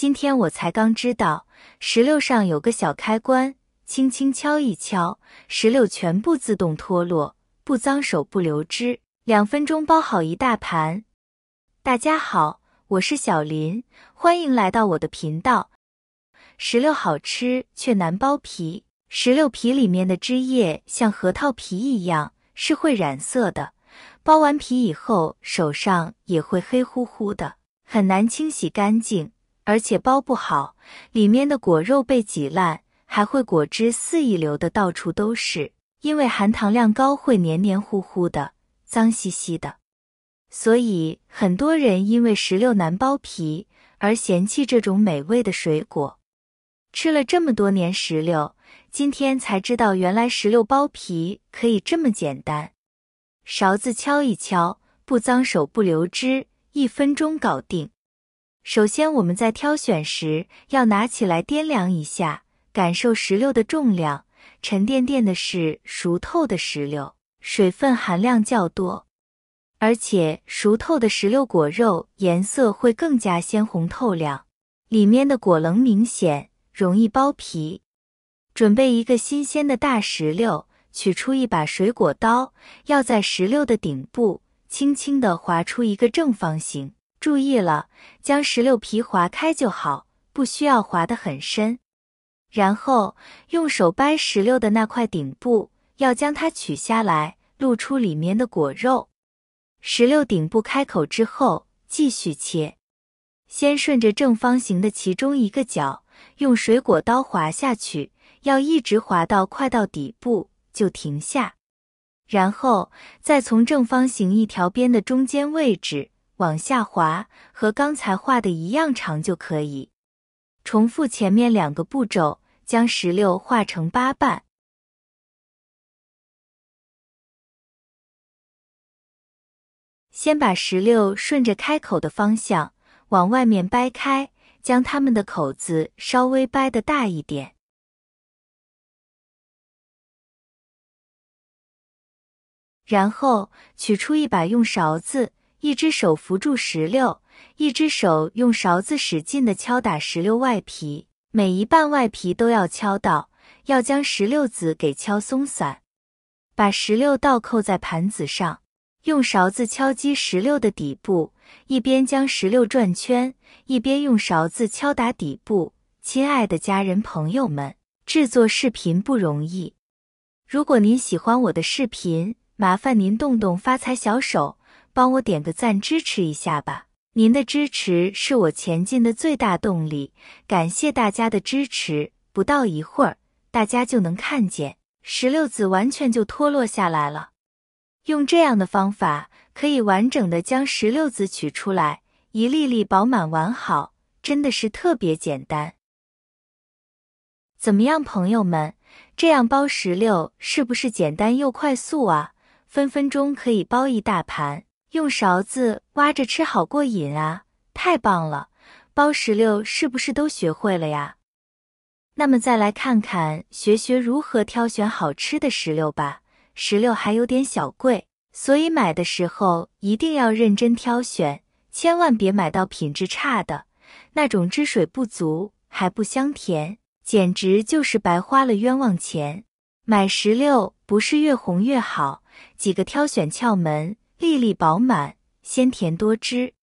今天我才刚知道，石榴上有个小开关，轻轻敲一敲，石榴全部自动脱落，不脏手不流汁，2分钟包好一大盘。大家好，我是小林，欢迎来到我的频道。石榴好吃却难剥皮，石榴皮里面的汁液像核桃皮一样，是会染色的，剥完皮以后手上也会黑乎乎的，很难清洗干净，而且剥不好，里面的果肉被挤烂，还会果汁肆意流的到处都是，因为含糖量高会黏黏糊糊的，脏兮兮的。所以很多人因为石榴难剥皮而嫌弃这种美味的水果。吃了这么多年石榴，今天才知道原来石榴剥皮可以这么简单。勺子敲一敲，不脏手不流汁，1分钟搞定。首先我们在挑选时要拿起来掂量一下，感受石榴的重量，沉甸甸的是熟透的石榴，水分含量较多。而且熟透的石榴果肉颜色会更加鲜红透亮，里面的果棱明显，容易剥皮。准备一个新鲜的大石榴，取出一把水果刀，要在石榴的顶部轻轻地划出一个正方形。注意了，将石榴皮划开就好，不需要划得很深。然后用手掰石榴的那块顶部，要将它取下来，露出里面的果肉。石榴顶部开口之后，继续切。先顺着正方形的其中一个角，用水果刀划下去，要一直划到快到底部就停下。然后再从正方形一条边的中间位置往下划，和刚才画的一样长就可以。重复前面2个步骤，将石榴画成8瓣。先把石榴顺着开口的方向往外面掰开，将它们的口子稍微掰得大一点。然后取出一把用勺子，一只手扶住石榴，一只手用勺子使劲地敲打石榴外皮，每一瓣外皮都要敲到，要将石榴籽给敲松散。把石榴倒扣在盘子上，用勺子敲击石榴的底部，一边将石榴转圈，一边用勺子敲打底部。亲爱的家人朋友们，制作视频不容易。如果您喜欢我的视频，麻烦您动动发财小手，帮我点个赞支持一下吧。您的支持是我前进的最大动力，感谢大家的支持。不到一会儿，大家就能看见石榴籽完全就脱落下来了。用这样的方法，可以完整的将石榴籽取出来，一粒粒饱满完好，真的是特别简单。怎么样，朋友们，这样剥石榴是不是简单又快速啊？分分钟可以剥一大盘，用勺子挖着吃好过瘾啊！太棒了，剥石榴是不是都学会了呀？那么再来看看学如何挑选好吃的石榴吧。石榴还有点小贵，所以买的时候一定要认真挑选，千万别买到品质差的，那种汁水不足，还不香甜，简直就是白花了冤枉钱。买石榴不是越红越好，几个挑选窍门：粒粒饱满，鲜甜多汁。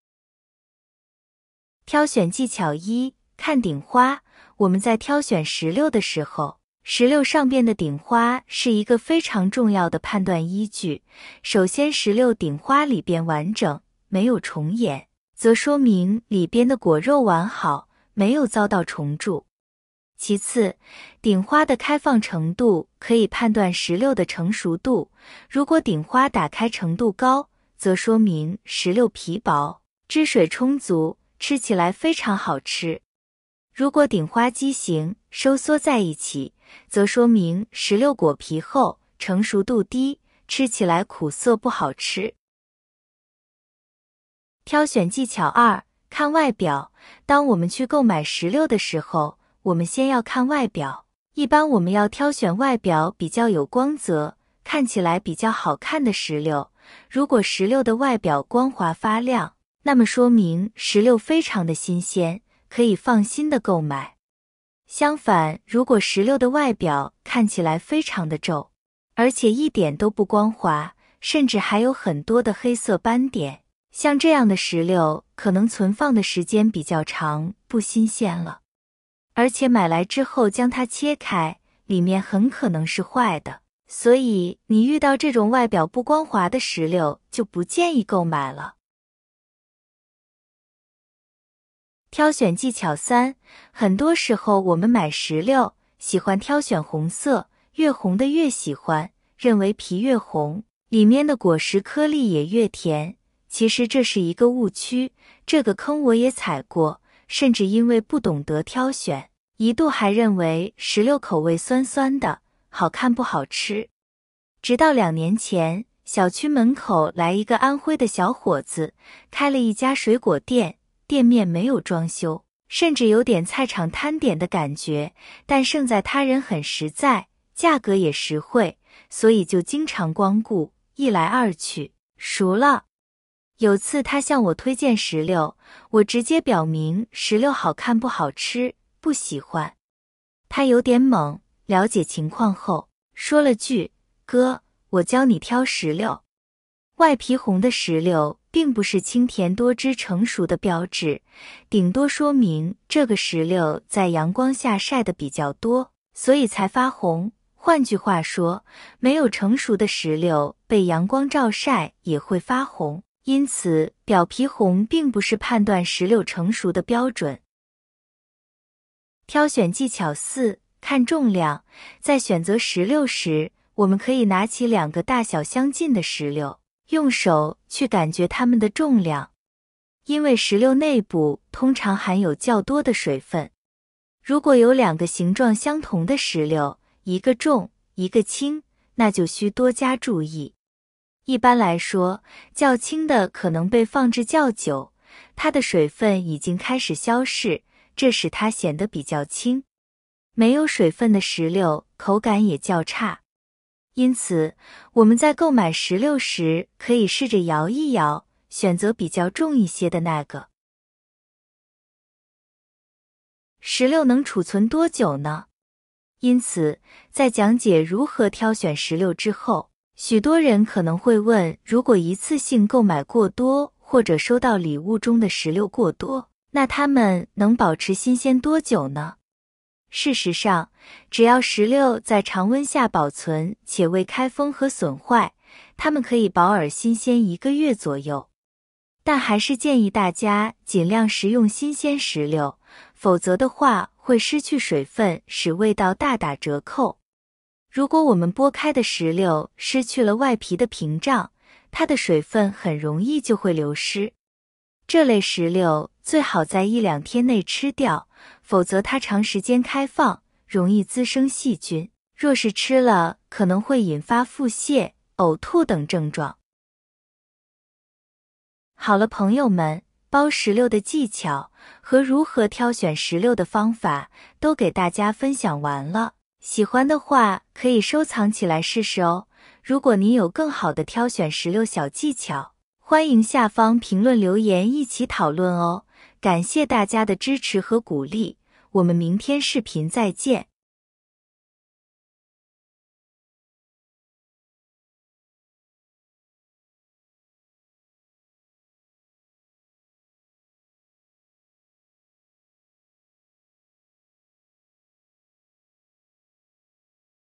挑选技巧1：看顶花。我们在挑选石榴的时候，石榴上边的顶花是一个非常重要的判断依据。首先，石榴顶花里边完整，没有虫眼，则说明里边的果肉完好，没有遭到虫蛀。其次，顶花的开放程度可以判断石榴的成熟度。如果顶花打开程度高，则说明石榴皮薄，汁水充足，吃起来非常好吃。如果顶花畸形，收缩在一起，则说明石榴果皮厚，成熟度低，吃起来苦涩不好吃。挑选技巧2：看外表。当我们去购买石榴的时候，我们先要看外表。一般我们要挑选外表比较有光泽，看起来比较好看的石榴。如果石榴的外表光滑发亮，那么说明石榴非常的新鲜，可以放心的购买。相反，如果石榴的外表看起来非常的皱，而且一点都不光滑，甚至还有很多的黑色斑点，像这样的石榴可能存放的时间比较长，不新鲜了。而且买来之后将它切开，里面很可能是坏的，所以你遇到这种外表不光滑的石榴就不建议购买了。挑选技巧3，很多时候我们买石榴，喜欢挑选红色，越红的越喜欢，认为皮越红，里面的果实颗粒也越甜。其实这是一个误区，这个坑我也踩过，甚至因为不懂得挑选，一度还认为石榴口味酸酸的，好看不好吃。直到2年前，小区门口来一个安徽的小伙子，开了一家水果店，店面没有装修，甚至有点菜场摊点的感觉，但胜在他人很实在，价格也实惠，所以就经常光顾，一来二去，熟了。有次他向我推荐石榴，我直接表明石榴好看不好吃，不喜欢。他有点懵，了解情况后，说了句：“哥，我教你挑石榴。”外皮红的石榴并不是清甜多汁成熟的标志，顶多说明这个石榴在阳光下晒得比较多，所以才发红。换句话说，没有成熟的石榴被阳光照晒也会发红，因此表皮红并不是判断石榴成熟的标准。挑选技巧4，看重量。在选择石榴时，我们可以拿起2个大小相近的石榴，用手去感觉它们的重量。因为石榴内部通常含有较多的水分，如果有2个形状相同的石榴，一个重，一个轻，那就需多加注意。一般来说，较轻的可能被放置较久，它的水分已经开始消逝，这使它显得比较轻。没有水分的石榴口感也较差。因此，我们在购买石榴时，可以试着摇一摇，选择比较重一些的那个。石榴能储存多久呢？因此，在讲解如何挑选石榴之后，许多人可能会问，如果一次性购买过多，或者收到礼物中的石榴过多，那它们能保持新鲜多久呢？事实上，只要石榴在常温下保存且未开封和损坏，它们可以保尔新鲜1个月左右。但还是建议大家尽量食用新鲜石榴，否则的话会失去水分，使味道大打折扣。如果我们剥开的石榴失去了外皮的屏障，它的水分很容易就会流失。这类石榴最好在1-2天内吃掉，否则它长时间开放，容易滋生细菌，若是吃了，可能会引发腹泻、呕吐等症状。好了，朋友们，剥石榴的技巧和如何挑选石榴的方法都给大家分享完了，喜欢的话可以收藏起来试试哦。如果你有更好的挑选石榴小技巧，欢迎下方评论留言一起讨论哦。感谢大家的支持和鼓励，我们明天视频再见。